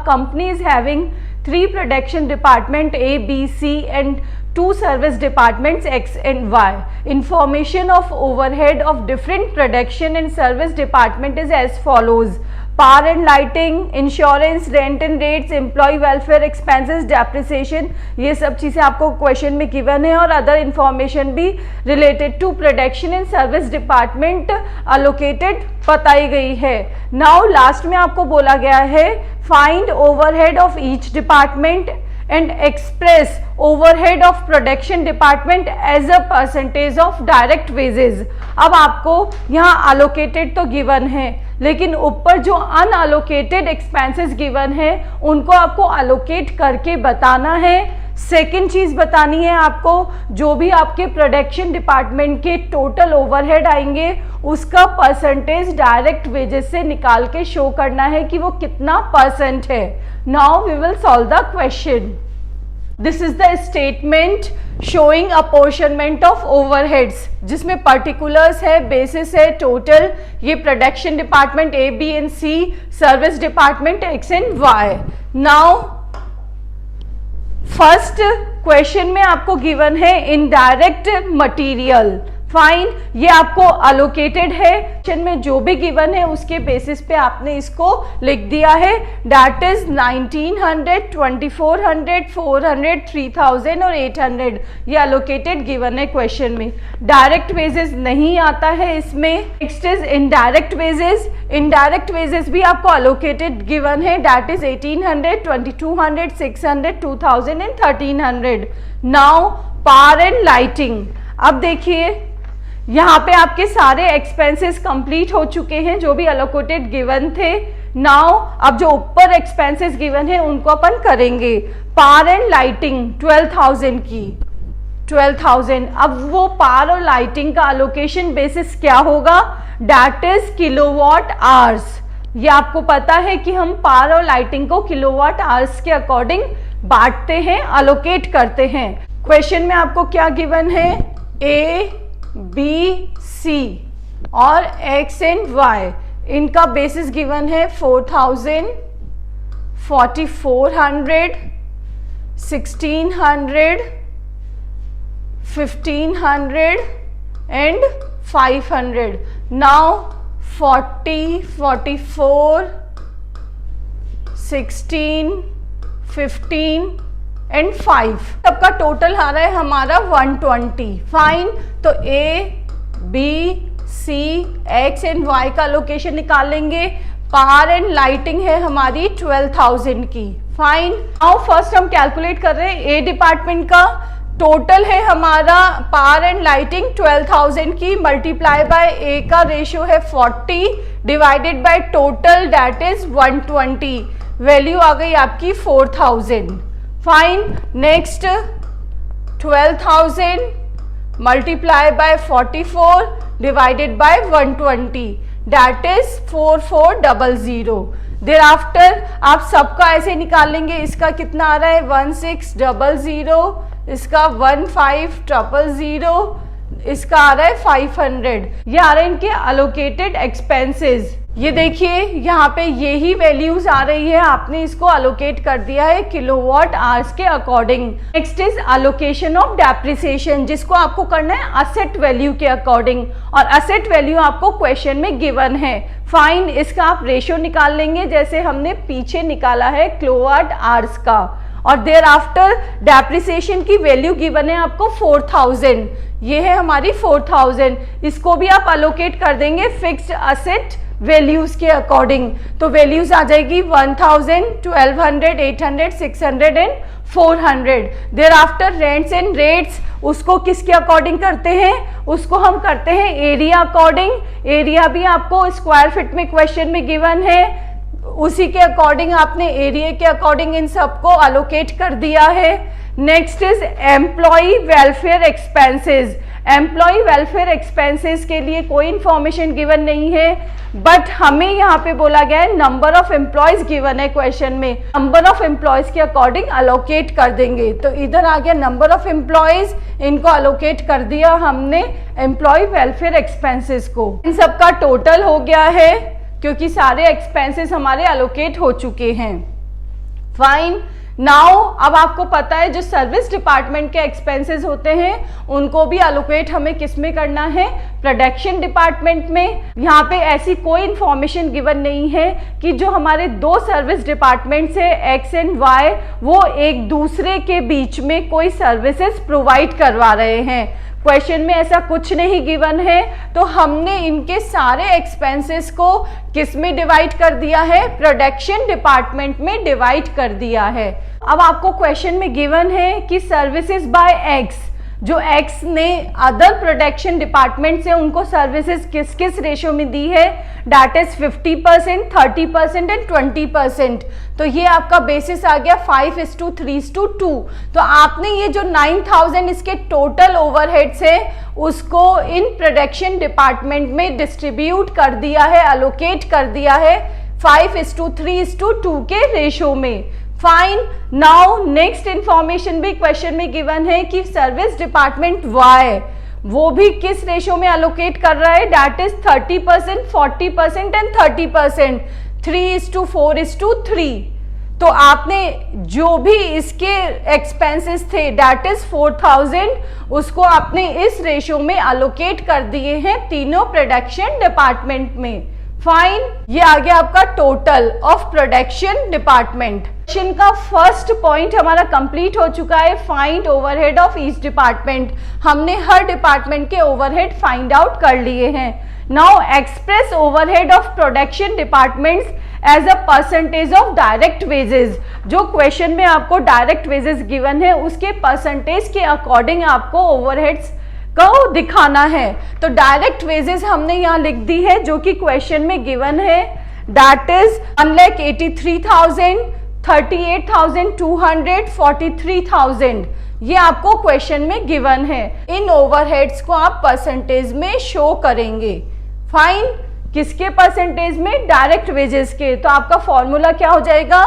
company is having 3 production department A, B, C and 2 service departments X and Y. Information of overhead of different production and service department is as follows. Power and lighting, insurance, rent and rates, employ welfare expenses, depreciation, ये सब चीज़ें आपको question में given है और other information भी related to production and service department allocated बताई गई है. नाउ लास्ट में आपको बोला गया है find overhead of each department and express overhead of production department as a percentage of direct wages. अब आपको यहाँ allocated तो given है, लेकिन ऊपर जो unallocated expenses given है उनको आपको allocate करके बताना है. सेकेंड चीज बतानी है आपको, जो भी आपके प्रोडक्शन डिपार्टमेंट के टोटल ओवरहेड आएंगे उसका परसेंटेज डायरेक्ट वेजेस से निकाल के शो करना है कि वो कितना परसेंट है. Now we will solve the question. This is the statement showing apportionment of overheads, जिसमें पर्टिकुलर्स है, बेसिस है, टोटल. ये production department A, B and C, service department X and Y. Now first question में आपको given है indirect material. Fine, ये आपको allocated है. क्वेश्चन में जो भी गिवन है उसके बेसिस पे आपने इसको लिख दिया है. दैट इज 1900, 2400, 400, 3000 और 800. ये अलोकेटेड गिवन है क्वेश्चन में. डायरेक्ट वेजेस नहीं आता है इसमें. Next is indirect wages. Indirect wages भी आपको अलोकेटेड गिवन है. That is 1800, 2200, 600, 2000 and 1300. Now power and lighting. अब देखिए यहाँ पे आपके सारे एक्सपेंसेस कंप्लीट हो चुके हैं जो भी अलोकेटेड गिवन थे. नाउ अब जो ऊपर एक्सपेंसेस गिवन है उनको अपन करेंगे. पावर एंड लाइटिंग 12,000 की 12,000. अब वो पावर और लाइटिंग का अलोकेशन बेसिस क्या होगा? That is kilowatt hours. ये आपको पता है कि हम पावर और लाइटिंग को किलोवाट आवर्स के अकॉर्डिंग बांटते हैं, अलोकेट करते हैं. क्वेश्चन में आपको क्या गिवन है? ए, बी, सी और एक्स एंड वाई. इनका बेसिस गिवन है 4000, 4400, 1600, 1500 एंड 500. नाउ 40, 44, 16, 15 एंड 5 सबका टोटल आ रहा है हमारा 120. फाइन, तो A, B, C, X and Y का लोकेशन निकालेंगे. पावर एंड लाइटिंग है हमारी 12,000 की. फाइन, नाउ फर्स्ट हम कैलकुलेट कर रहे हैं ए डिपार्टमेंट का. टोटल है हमारा पावर एंड लाइटिंग 12,000 की, मल्टीप्लाई बाय ए का रेशियो है 40 divided by total that is 120. Value आ गई आपकी 4000. Fine, next 12,000 multiply by 44 divided by 120 that is 4400. देर आफ्टर आप सबका ऐसे निकालेंगे. इसका कितना आ रहा है? 1600, इसका 1500, इसका आ रहा है 500. ये आ रहे हैं इनके अलोकेटेड एक्सपेंसेस. ये देखिए यहाँ पे यही वैल्यूज आ रही है, आपने इसको अलोकेट कर दिया है किलोवाट आवर्स के according. Next is allocation of depreciation, जिसको आपको करना है असेट वैल्यू के अकॉर्डिंग, और असेट वैल्यू आपको क्वेश्चन में गिवन है. फाइन, इसका आप रेशियो निकाल लेंगे जैसे हमने पीछे निकाला है किलोवाट आवर्स का. और देयर आफ्टर डेप्रिसिएशन की वैल्यू गिवन है आपको 4000. ये है हमारी 4000. इसको भी आप अलोकेट कर देंगे फिक्स्ड असेट वैल्यूज के अकॉर्डिंग. तो वैल्यूज आ जाएगी 1000, 1200, 800, 600 and 400. Thereafter rents and rates, उसको किसके अकॉर्डिंग करते हैं? उसको हम करते हैं एरिया अकॉर्डिंग. एरिया भी आपको स्क्वायर फीट में क्वेश्चन में गिवन है, उसी के अकॉर्डिंग आपने एरिया के अकॉर्डिंग इन सबको अलोकेट कर दिया है. Next is employ welfare expenses. Employ welfare expenses के लिए कोई इंफॉर्मेशन गिवन नहीं है, बट हमें यहाँ पे बोला गया है नंबर ऑफ एम्प्लॉयज गिवन है क्वेश्चन में. नंबर ऑफ एम्प्लॉयज के अकॉर्डिंग अलोकेट कर देंगे. तो इधर आ गया नंबर ऑफ एम्प्लॉयज, इनको अलोकेट कर दिया हमने एम्प्लॉय वेलफेयर एक्सपेंसेस को. इन सबका टोटल हो गया है क्योंकि सारे एक्सपेंसेस हमारे अलोकेट हो चुके हैं. फाइन। नाउ अब आपको पता है जो सर्विस डिपार्टमेंट के एक्सपेंसेस होते हैं उनको भी अलोकेट हमें किस में करना है, प्रोडक्शन डिपार्टमेंट में। यहाँ पे ऐसी कोई इंफॉर्मेशन गिवन नहीं है कि जो हमारे दो सर्विस डिपार्टमेंट्स है एक्स एंड वाई वो एक दूसरे के बीच में कोई सर्विसेज प्रोवाइड करवा रहे हैं। क्वेश्चन में ऐसा कुछ नहीं गिवन है, तो हमने इनके सारे एक्सपेंसेस को किस में डिवाइड कर दिया है, प्रोडक्शन डिपार्टमेंट में डिवाइड कर दिया है। अब आपको क्वेश्चन में गिवन है कि सर्विसेज बाय एक्स, जो एक्स ने अदर प्रोडक्शन डिपार्टमेंट से उनको सर्विसेज किस किस रेशो में दी है, दैट इज 50%, 30% एंड 20%। तो ये आपका बेसिस आ गया 5:3:2। तो आपने ये जो 9000 इसके टोटल ओवरहेड्स है उसको इन प्रोडक्शन डिपार्टमेंट में डिस्ट्रीब्यूट कर दिया है, अलोकेट कर दिया है 5:3:2 के रेशो में। फाइन। नाउ नेक्स्ट इंफॉर्मेशन भी क्वेश्चन में गिवन है कि सर्विस डिपार्टमेंट वाई वो भी किस रेशो में अलोकेट कर रहा है, दैट इज 30%, 40% एंड 30%, 3:4:3। तो आपने जो भी इसके एक्सपेंसेस थे दैट इज 4000, उसको आपने इस रेशो में अलोकेट कर दिए हैं तीनों प्रोडक्शन डिपार्टमेंट में। फाइन। ये आ गया आपका total of production department. Question का फर्स्ट पॉइंट हमारा कंप्लीट हो चुका है, find overhead of each department. हमने हर डिपार्टमेंट के ओवरहेड फाइंड आउट कर लिए हैं। Now express overhead of production departments as a percentage of direct wages. जो क्वेश्चन में आपको डायरेक्ट वेजेस गिवन है उसके परसेंटेज के अकॉर्डिंग आपको ओवरहेड्स को दिखाना है। तो डायरेक्ट वेजेस हमने यहाँ लिख दी है जो कि क्वेश्चन में गिवन है, दैट इज 1,83,000, 38,200, 43,000। ये आपको क्वेश्चन में गिवन है। इन ओवरहेड्स को आप परसेंटेज में शो करेंगे। फाइन। किसके परसेंटेज में, डायरेक्ट वेजेस के। तो आपका फॉर्मूला क्या हो जाएगा,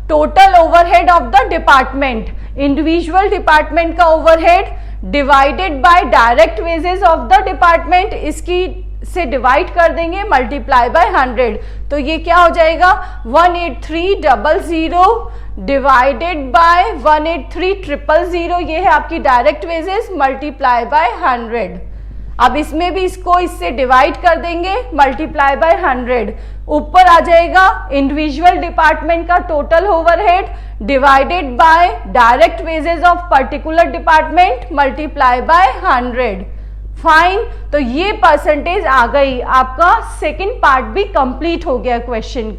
total overhead of the department, individual department का overhead divided by direct wages of the department, इसकी से डिवाइड कर देंगे, मल्टीप्लाई बाय 100। तो ये क्या हो जाएगा 183,000 डिवाइडेड बाय 183,000, ये है आपकी डायरेक्ट वेजेस, मल्टीप्लाई बाय 100। अब इसमें भी इसको इससे डिवाइड कर देंगे, मल्टीप्लाई बाय 100। ऊपर आ जाएगा इंडिविजुअल डिपार्टमेंट का total overhead divided by direct wages of particular department, multiply by 100। Fine. तो ये परसेंटेज आ गई। आपका सेकंड पार्ट भी कंप्लीट हो गया क्वेश्चन का।